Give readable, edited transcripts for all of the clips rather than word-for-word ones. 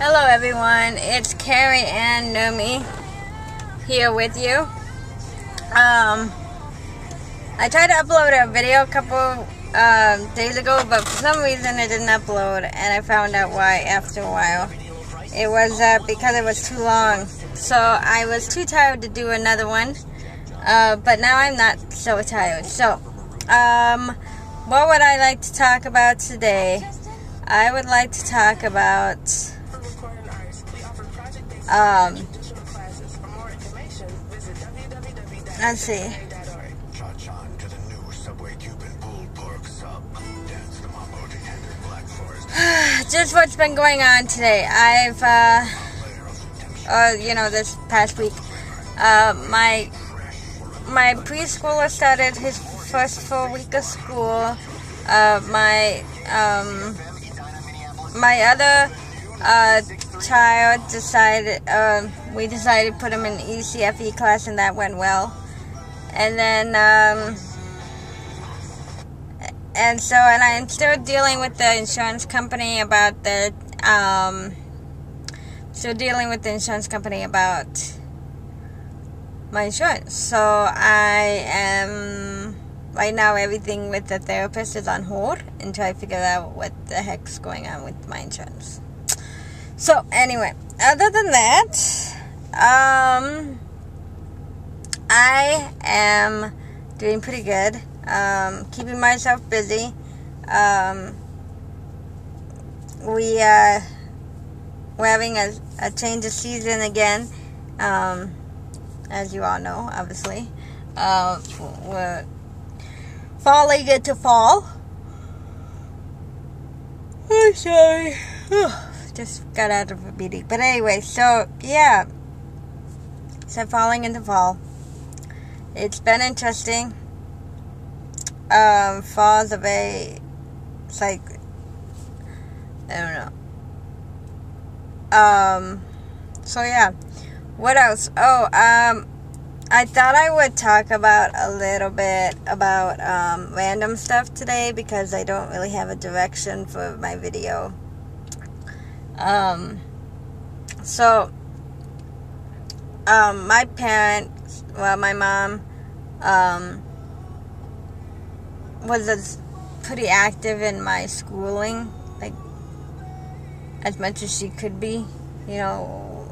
Hello everyone, it's CarrieAnn Nurmi here with you. I tried to upload a video a couple days ago, but for some reason it didn't upload, and I found out why after a while. It was because it was too long, so I was too tired to do another one, but now I'm not so tired. So, what would I like to talk about today? I would like to talk about let's see. Just what's been going on today. I've, this past week, my preschooler started his first full week of school. My other child decided, we decided to put him in ECFE class, and that went well. And then, and I'm still dealing with the insurance company about my insurance. So I am, right now everything with the therapist is on hold until I figure out what the heck's going on with my insurance. So anyway, other than that, I am doing pretty good. Keeping myself busy. We're having a change of season again, as you all know, obviously. We're falling into fall. I'm sorry. Just got out of a meeting. But anyway, so, yeah. So, falling into fall. It's been interesting. Fall's it's like, I don't know. So yeah. What else? Oh, I thought I would talk about a little bit about, random stuff today, because I don't really have a direction for my video. My parents, well, my mom, was pretty active in my schooling, like, as much as she could be. You know,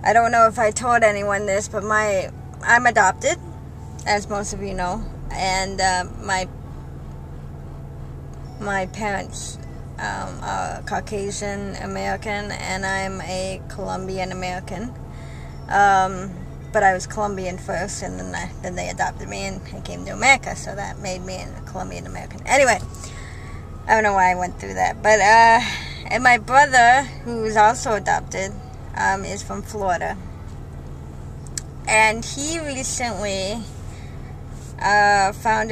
I don't know if I told anyone this, but I'm adopted, as most of you know, and my parents are Caucasian American, and I'm a Colombian American. But I was Colombian first, and then they adopted me, and I came to America, so that made me a Colombian American. Anyway, I don't know why I went through that, but, and my brother, who's also adopted, is from Florida, and he recently, found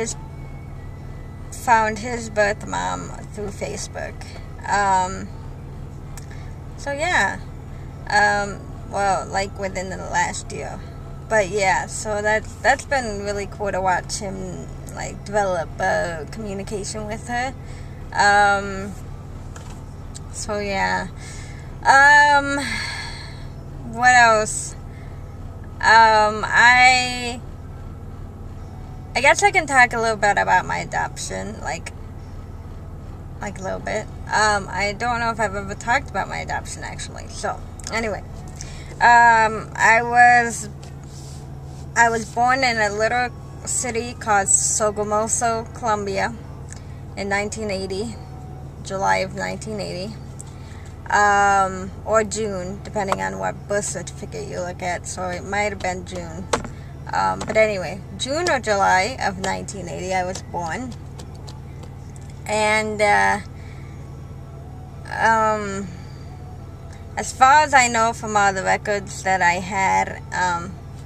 his birth mom through Facebook. So yeah, well, like within the last year. But yeah, so that's been really cool to watch him, like, develop communication with her. So yeah. What else? I guess I can talk a little bit about my adoption, like a little bit. I don't know if I've ever talked about my adoption, actually. So anyway, I was born in a little city called Sogamoso, Colombia, in 1980, July of 1980, or June, depending on what birth certificate you look at, so it might have been June, but anyway, June or July of 1980, I was born, and, as far as I know from all the records that I had,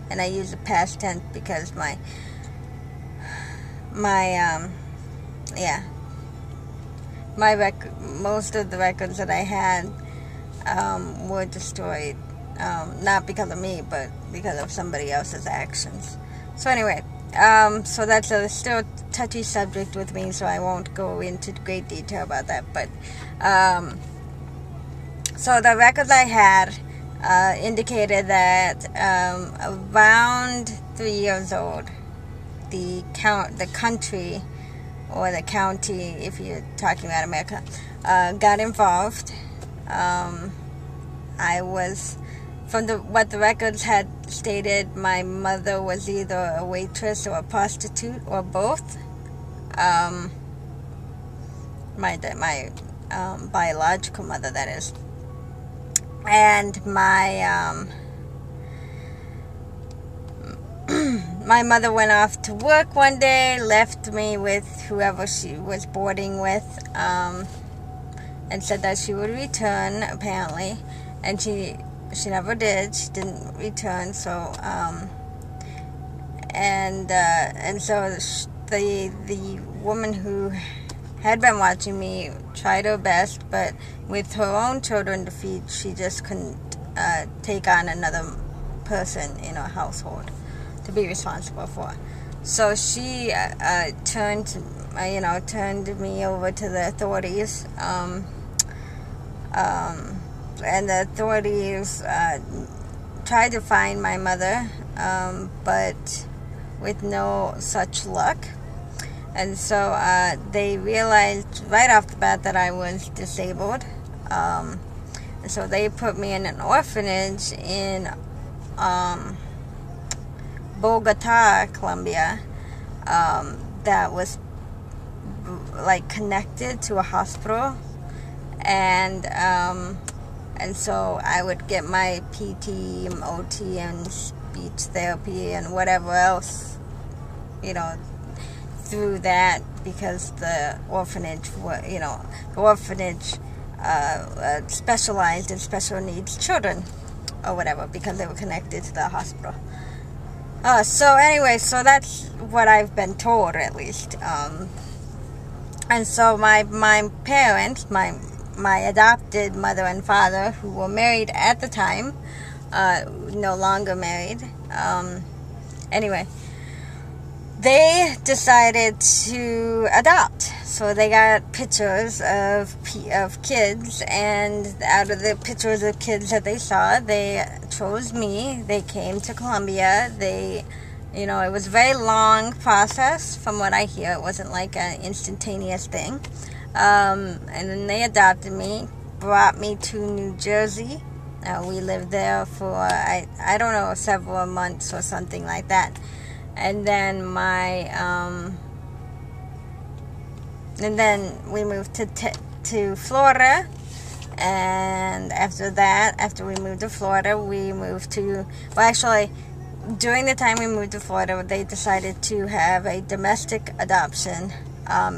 and I use the past tense because most of the records that I had, were destroyed, not because of me, but because of somebody else's actions. So anyway, so that's a still touchy subject with me, so I won't go into great detail about that, but, So the records I had indicated that around 3 years old, the country, or the county, if you're talking about America, got involved. I was, from what the records had stated, my mother was either a waitress or a prostitute or both. My biological mother, that is. And my my mother went off to work one day, left me with whoever she was boarding with, and said that she would return, apparently, and she never did. She didn't return. So and so the woman who had been watching me tried her best, but with her own children to feed, she just couldn't take on another person in her household to be responsible for. So she turned me over to the authorities, and the authorities tried to find my mother, but with no such luck. And so they realized right off the bat that I was disabled. And so they put me in an orphanage in Bogota, Colombia, that was like connected to a hospital. And so I would get my PT, OT, and speech therapy and whatever else, through that, because the orphanage specialized in special needs children or whatever, because they were connected to the hospital. So anyway, so that's what I've been told, at least. And so my parents, my adopted mother and father, who were married at the time, no longer married. Anyway, they decided to adopt. So they got pictures of kids, and out of the pictures of kids that they saw, they chose me. They came to Colombia. It was a very long process from what I hear. It wasn't like an instantaneous thing. And then they adopted me, brought me to New Jersey. We lived there for, I don't know, several months or something like that. And then we moved to Florida. And after we moved to Florida, we moved to, during the time we moved to Florida, they decided to have a domestic adoption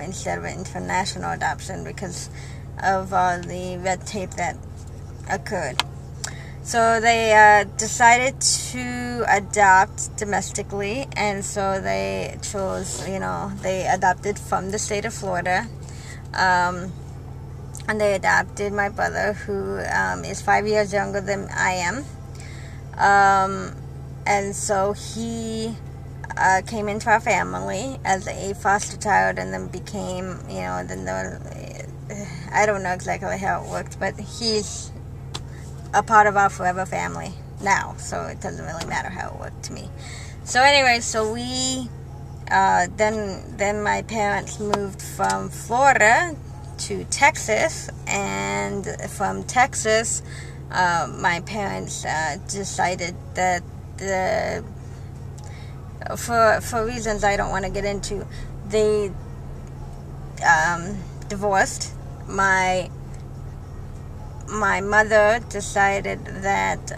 instead of an international adoption because of the red tape that occurred. So they decided to adopt domestically, and so they chose, they adopted from the state of Florida. And they adopted my brother, who is 5 years younger than I am. And so he came into our family as a foster child, and then became, I don't know exactly how it worked, but he's a part of our forever family now, so it doesn't really matter how it worked to me. So anyway, so we then my parents moved from Florida to Texas, and from Texas, my parents decided that for reasons I don't want to get into, they divorced. My mother decided that,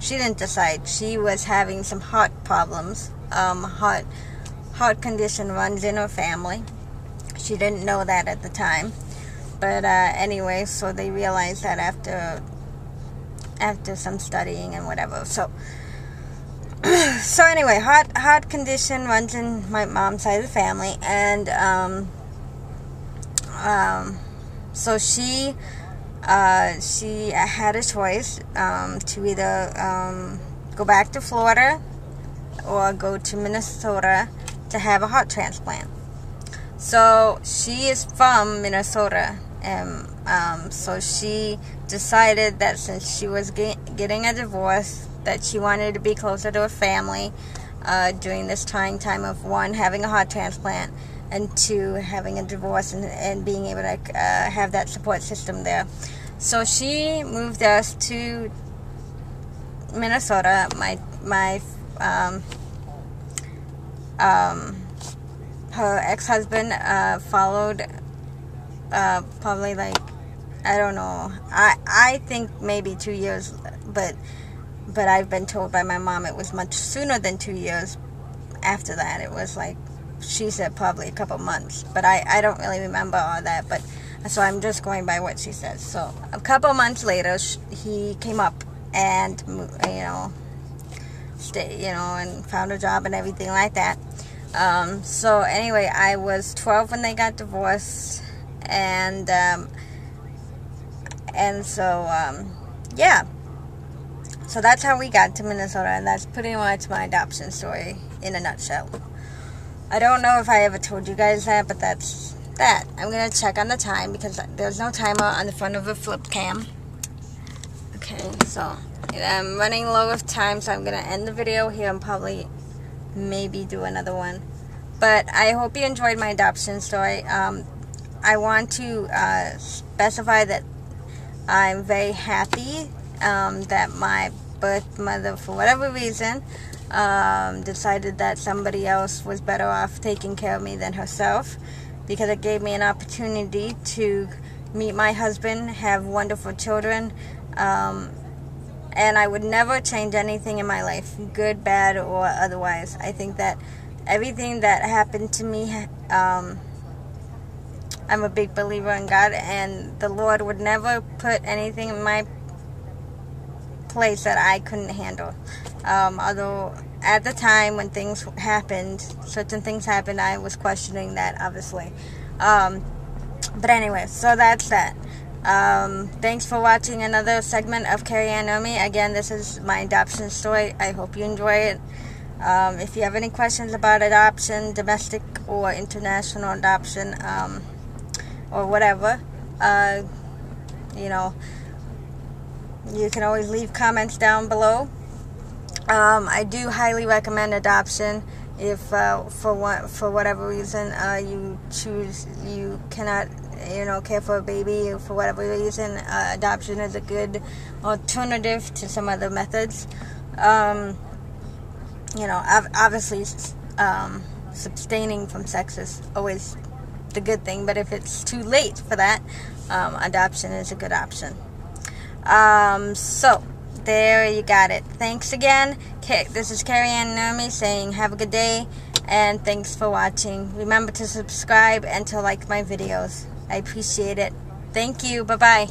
she didn't decide. She was having some heart problems. Heart condition runs in her family. She didn't know that at the time. But anyway, so they realized that after some studying and whatever. So anyway, heart condition runs in my mom's side of the family. And so she had a choice to either go back to Florida or go to Minnesota to have a heart transplant. So she is from Minnesota, and So she decided that since she was getting a divorce, that she wanted to be closer to her family during this trying time of, one, having a heart transplant, and two, having a divorce and being able to have that support system there. So she moved us to Minnesota. Her ex-husband followed, probably like, I don't know, I think maybe 2 years, but I've been told by my mom it was much sooner than 2 years after that. It was like, she said probably a couple months, but I don't really remember all that, but so I'm just going by what she says. So a couple months later, he came up and, and found a job and everything like that. So anyway, I was 12 when they got divorced, and so yeah. So that's how we got to Minnesota, and that's pretty much my adoption story in a nutshell. I don't know if I ever told you guys that, but that's that. I'm going to check on the time because there's no timer on the front of the flip cam. Okay, so I'm running low of time, so I'm going to end the video here and probably maybe do another one. But I hope you enjoyed my adoption story. I want to specify that I'm very happy that my birth mother, for whatever reason, decided that somebody else was better off taking care of me than herself, because it gave me an opportunity to meet my husband, have wonderful children, and I would never change anything in my life, good, bad, or otherwise. I think that everything that happened to me, I'm a big believer in God, and the Lord would never put anything in my place that I couldn't handle. Although at the time when things happened, certain things happened, I was questioning that, obviously. But anyway, so that's that. Thanks for watching another segment of CarrieAnn Nurmi. Again, this is my adoption story. I hope you enjoy it. If you have any questions about adoption, domestic or international adoption, or whatever, you can always leave comments down below. I do highly recommend adoption if for whatever reason you cannot care for a baby, for whatever reason. Adoption is a good alternative to some other methods. Obviously abstaining from sex is always the good thing, but if it's too late for that, adoption is a good option. So there you got it. Thanks again. This is CarrieAnn Nurmi saying have a good day, and thanks for watching. Remember to subscribe and to like my videos. I appreciate it. Thank you. Bye-bye.